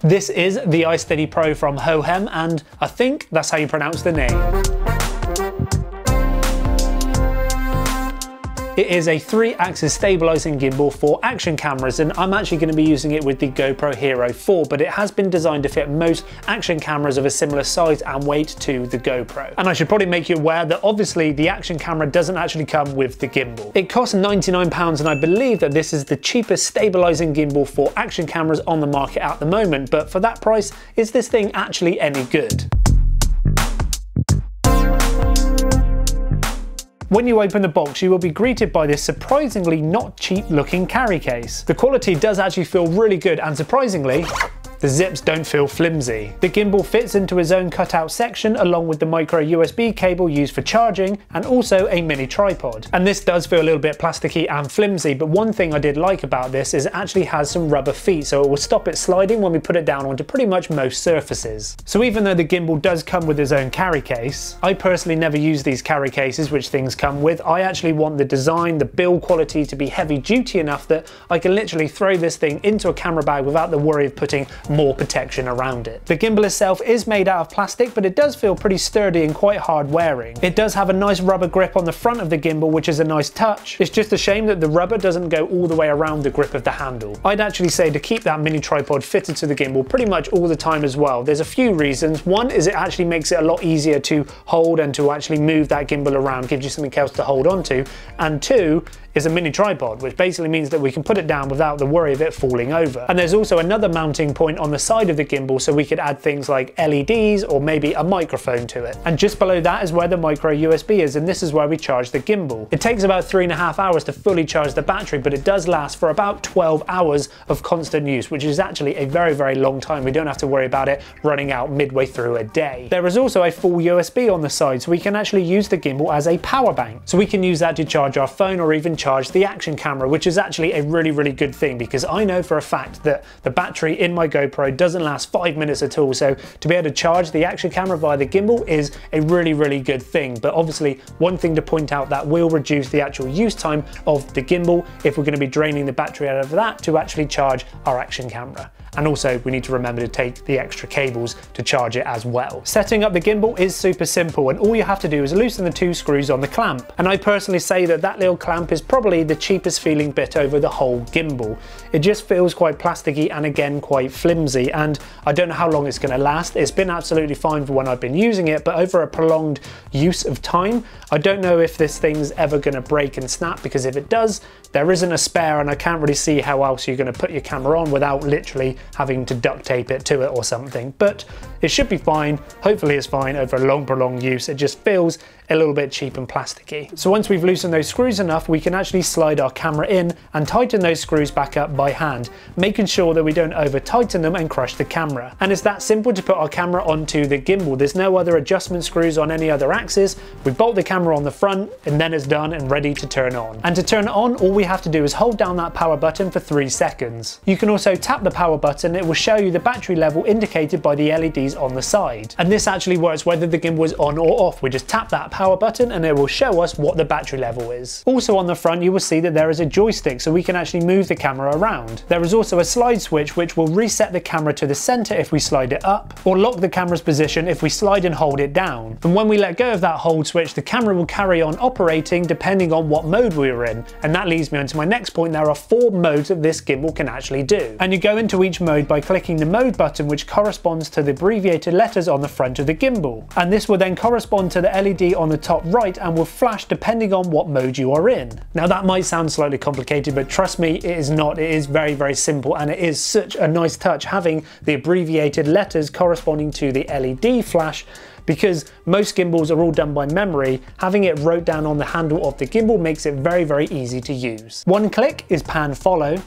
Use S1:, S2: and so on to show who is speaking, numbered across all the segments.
S1: This is the iSteady Pro from HOHEM, and I think that's how you pronounce the name. It is a 3-axis stabilizing gimbal for action cameras, and I'm actually going to be using it with the GoPro Hero 4, but it has been designed to fit most action cameras of a similar size and weight to the GoPro. And I should probably make you aware that obviously the action camera doesn't actually come with the gimbal. It costs £99, and I believe that this is the cheapest stabilizing gimbal for action cameras on the market at the moment, but for that price, is this thing actually any good? When you open the box, you will be greeted by this surprisingly not cheap looking carry case. The quality does actually feel really good, and surprisingly, the zips don't feel flimsy. The gimbal fits into its own cutout section along with the micro USB cable used for charging and also a mini tripod. And this does feel a little bit plasticky and flimsy, but one thing I did like about this is it actually has some rubber feet, so it will stop it sliding when we put it down onto pretty much most surfaces. So even though the gimbal does come with its own carry case, I personally never use these carry cases which things come with. I actually want the design, the build quality to be heavy duty enough that I can literally throw this thing into a camera bag without the worry of putting more protection around it. The gimbal itself is made out of plastic, but it does feel pretty sturdy and quite hard wearing. It does have a nice rubber grip on the front of the gimbal, which is a nice touch. It's just a shame that the rubber doesn't go all the way around the grip of the handle. I'd actually say to keep that mini tripod fitted to the gimbal pretty much all the time as well. There's a few reasons. One is it actually makes it a lot easier to hold and to actually move that gimbal around, gives you something else to hold on to. And two, is a mini tripod, which basically means that we can put it down without the worry of it falling over. And there's also another mounting point on the side of the gimbal, so we could add things like LEDs or maybe a microphone to it. And just below that is where the micro USB is, and this is where we charge the gimbal. It takes about 3.5 hours to fully charge the battery, but it does last for about 12 hours of constant use, which is actually a very, very long time. We don't have to worry about it running out midway through a day. There is also a full USB on the side, so we can actually use the gimbal as a power bank. So we can use that to charge our phone or even charge the action camera, which is actually a really, really good thing, because I know for a fact that the battery in my GoPro doesn't last 5 minutes at all. So to be able to charge the action camera via the gimbal is a really, really good thing. But obviously one thing to point out that will reduce the actual use time of the gimbal if we're going to be draining the battery out of that to actually charge our action camera. And also we need to remember to take the extra cables to charge it as well. Setting up the gimbal is super simple, and all you have to do is loosen the 2 screws on the clamp. And I personally say that that little clamp is probably the cheapest feeling bit over the whole gimbal. It just feels quite plasticky and again quite flimsy, and I don't know how long it's going to last. It's been absolutely fine for when I've been using it, but over a prolonged use of time, I don't know if this thing's ever going to break and snap, because if it does, there isn't a spare, and I can't really see how else you're going to put your camera on without literally having to duct tape it to it or something. But it should be fine. Hopefully it's fine over a long prolonged use. It just feels a little bit cheap and plasticky. So once we've loosened those screws enough, we can actually slide our camera in and tighten those screws back up by hand, making sure that we don't over tighten them and crush the camera. And it's that simple to put our camera onto the gimbal. There's no other adjustment screws on any other axis. We bolt the camera on the front and then it's done and ready to turn on. And to turn it on, all we have to do is hold down that power button for 3 seconds. You can also tap the power button. It will show you the battery level indicated by the LEDs on the side. And this actually works whether the gimbal is on or off. We just tap that power button and it will show us what the battery level is. Also on the front you will see that there is a joystick, so we can actually move the camera around. There is also a slide switch which will reset the camera to the center if we slide it up, or lock the camera's position if we slide and hold it down. And when we let go of that hold switch, the camera will carry on operating depending on what mode we are in. And that leads me on to my next point. There are 4 modes that this gimbal can actually do. And you go into each mode by clicking the mode button, which corresponds to the abbreviated letters on the front of the gimbal. And this will then correspond to the LED on the top right and will flash depending on what mode you are in. Now that might sound slightly complicated, but trust me, it is not. It is very, very simple, and it is such a nice touch having the abbreviated letters corresponding to the LED flash, because most gimbals are all done by memory. Having it wrote down on the handle of the gimbal makes it very, very easy to use. 1 click is pan follow,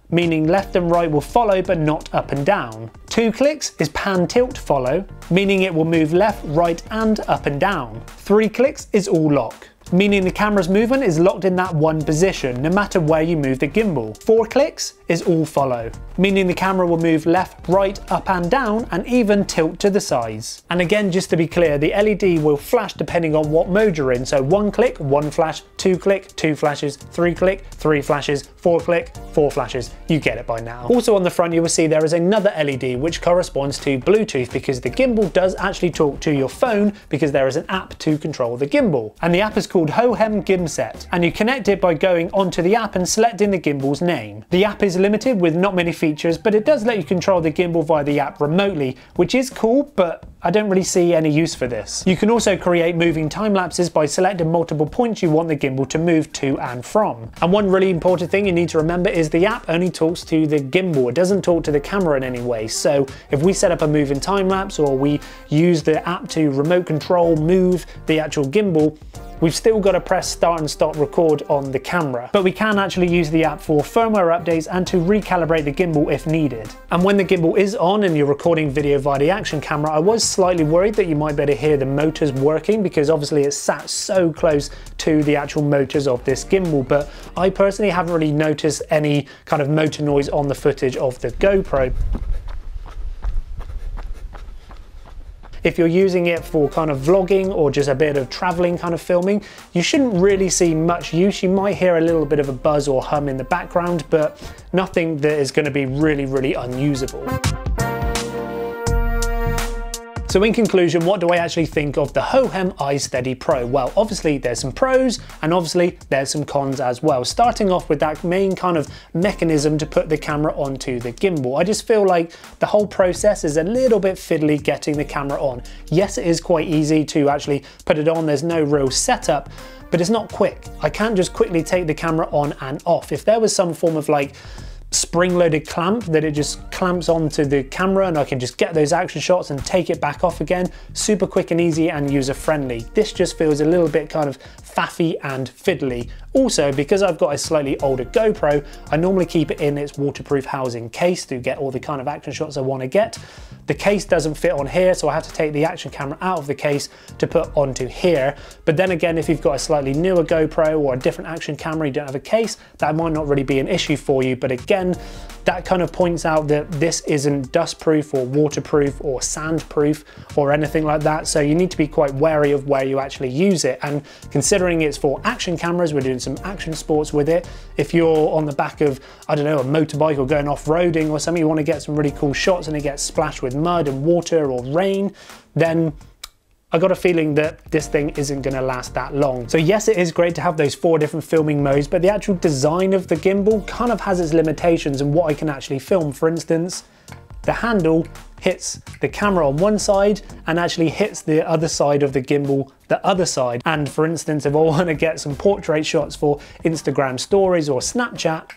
S1: meaning left and right will follow but not up and down. 2 clicks is pan tilt follow, meaning it will move left, right and up and down. 3 clicks is all lock. meaning the camera's movement is locked in that one position, no matter where you move the gimbal. 4 clicks is all follow, meaning the camera will move left, right, up and down, and even tilt to the sides. And again, just to be clear, the LED will flash depending on what mode you're in. So 1 click, 1 flash, 2 click, 2 flashes, 3 click, 3 flashes, 4 click, 4 flashes. You get it by now. Also on the front, you will see there is another LED which corresponds to Bluetooth, because the gimbal does actually talk to your phone, because there is an app to control the gimbal. And the app is called HOHEM GIMSET, and you connect it by going onto the app and selecting the gimbal's name. The app is limited with not many features, but it does let you control the gimbal via the app remotely, which is cool, but I don't really see any use for this. You can also create moving time lapses by selecting multiple points you want the gimbal to move to and from. And one really important thing you need to remember is the app only talks to the gimbal. It doesn't talk to the camera in any way. So if we set up a moving time lapse, or we use the app to remote control move the actual gimbal, we've still got to press start and stop record on the camera. But we can actually use the app for firmware updates and to recalibrate the gimbal if needed. And when the gimbal is on and you're recording video via the action camera, I was slightly worried that you might better hear the motors working, because obviously it's sat so close to the actual motors of this gimbal. But I personally haven't really noticed any kind of motor noise on the footage of the GoPro. If you're using it for kind of vlogging or just a bit of traveling kind of filming, you shouldn't really see much use. You might hear a little bit of a buzz or hum in the background, but nothing that is going to be really, really unusable. So in conclusion, what do I actually think of the HOHEM iSteady Pro? Well, obviously there's some pros and obviously there's some cons as well. Starting off with that main kind of mechanism to put the camera onto the gimbal. I just feel like the whole process is a little bit fiddly getting the camera on. Yes, it is quite easy to actually put it on. There's no real setup, but it's not quick. I can't just quickly take the camera on and off. If there was some form of like spring-loaded clamp that it just clamps onto the camera and I can just get those action shots and take it back off again, super quick and easy and user-friendly. This just feels a little bit kind of faffy and fiddly. Also, because I've got a slightly older GoPro, I normally keep it in its waterproof housing case to get all the kind of action shots I want to get. The case doesn't fit on here, so I have to take the action camera out of the case to put onto here. But then again, if you've got a slightly newer GoPro or a different action camera, you don't have a case, that might not really be an issue for you. But again, that kind of points out that this isn't dustproof or waterproof or sandproof or anything like that. So you need to be quite wary of where you actually use it. And considering it's for action cameras, we're doing some action sports with it. If you're on the back of, I don't know, a motorbike or going off-roading or something, you want to get some really cool shots and it gets splashed with mud and water or rain, then I got a feeling that this thing isn't going to last that long. So yes, it is great to have those 4 different filming modes, but the actual design of the gimbal kind of has its limitations in what I can actually film. For instance, the handle hits the camera on one side and actually hits the other side of the gimbal the other side. And for instance, if I want to get some portrait shots for Instagram stories or Snapchat,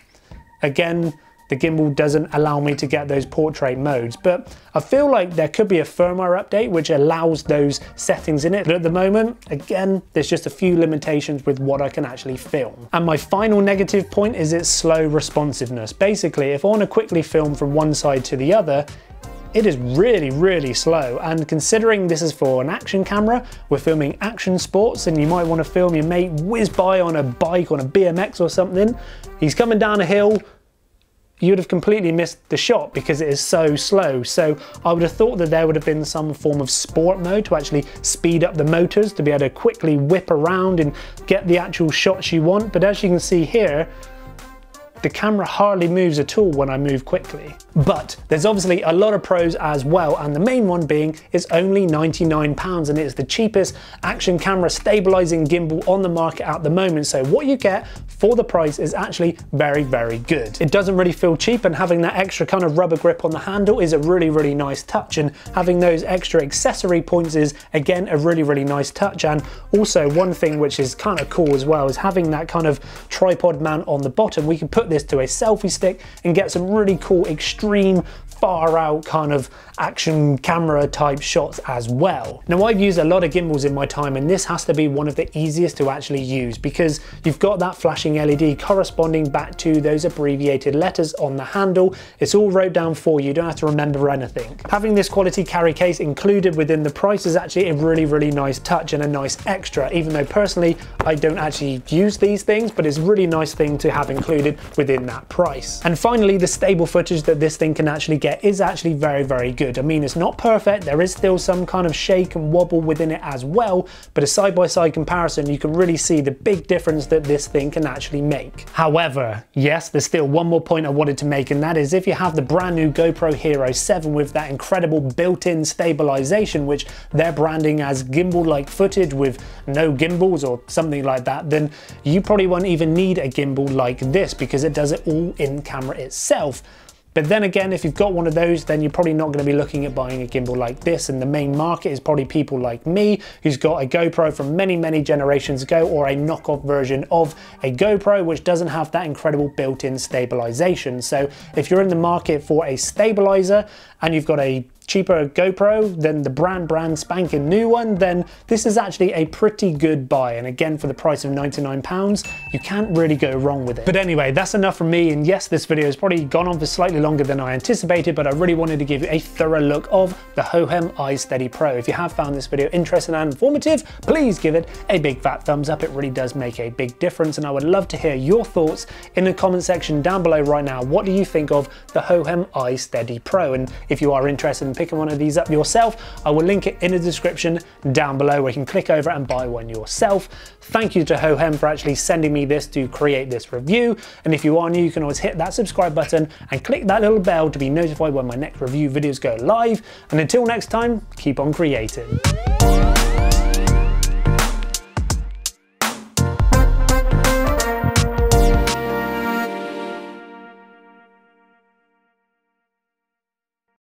S1: again, the gimbal doesn't allow me to get those portrait modes. But I feel like there could be a firmware update which allows those settings in it. But at the moment, again, there's just a few limitations with what I can actually film. And my final negative point is its slow responsiveness. Basically, if I want to quickly film from one side to the other, it is really, really slow. And considering this is for an action camera, we're filming action sports, and you might want to film your mate whiz by on a bike, on a BMX or something. He's coming down a hill, you'd have completely missed the shot because it is so slow. So I would have thought that there would have been some form of sport mode to actually speed up the motors to be able to quickly whip around and get the actual shots you want. But as you can see here, the camera hardly moves at all when I move quickly. But there's obviously a lot of pros as well, and the main one being it's only £99 and it's the cheapest action camera stabilizing gimbal on the market at the moment. So what you get for the price is actually very, very good. It doesn't really feel cheap, and having that extra kind of rubber grip on the handle is a really, really nice touch, and having those extra accessory points is again a really, really nice touch. And also one thing which is kind of cool as well is having that kind of tripod mount on the bottom. We can put this to a selfie stick and get some really cool extreme far out kind of action camera type shots as well. Now I've used a lot of gimbals in my time, and this has to be one of the easiest to actually use because you've got that flashing LED corresponding back to those abbreviated letters on the handle. It's all wrote down for you, you don't have to remember anything. Having this quality carry case included within the price is actually a really nice touch and a nice extra, even though personally I don't actually use these things, but it's a really nice thing to have included within that price. And finally, the stable footage that this thing can actually get is actually very good. I mean, it's not perfect, there is still some kind of shake and wobble within it as well, but a side-by-side comparison, you can really see the big difference that this thing can actually make. However, yes, there's still one more point I wanted to make, and that is if you have the brand new GoPro Hero 7 with that incredible built-in stabilization, which they're branding as gimbal-like footage with no gimbals or something like that, then you probably won't even need a gimbal like this because it does it all in camera itself. But then again, if you've got one of those, then you're probably not going to be looking at buying a gimbal like this, and the main market is probably people like me who's got a GoPro from many generations ago, or a knockoff version of a GoPro which doesn't have that incredible built-in stabilization. So if you're in the market for a stabilizer and you've got a cheaper GoPro than the brand spanking new one, then this is actually a pretty good buy. And again, for the price of £99, you can't really go wrong with it. But anyway, that's enough from me. And yes, this video has probably gone on for slightly longer than I anticipated, but I really wanted to give you a thorough look of the HOHEM iSteady Pro. If you have found this video interesting and informative, please give it a big fat thumbs up. It really does make a big difference. And I would love to hear your thoughts in the comment section down below right now. What do you think of the HOHEM iSteady Pro? And if you are interested in picking one of these up yourself, I will link it in the description down below where you can click over and buy one yourself. Thank you to HOHEM for actually sending me this to create this review. And if you are new, you can always hit that subscribe button and click that little bell to be notified when my next review videos go live. And until next time, keep on creating.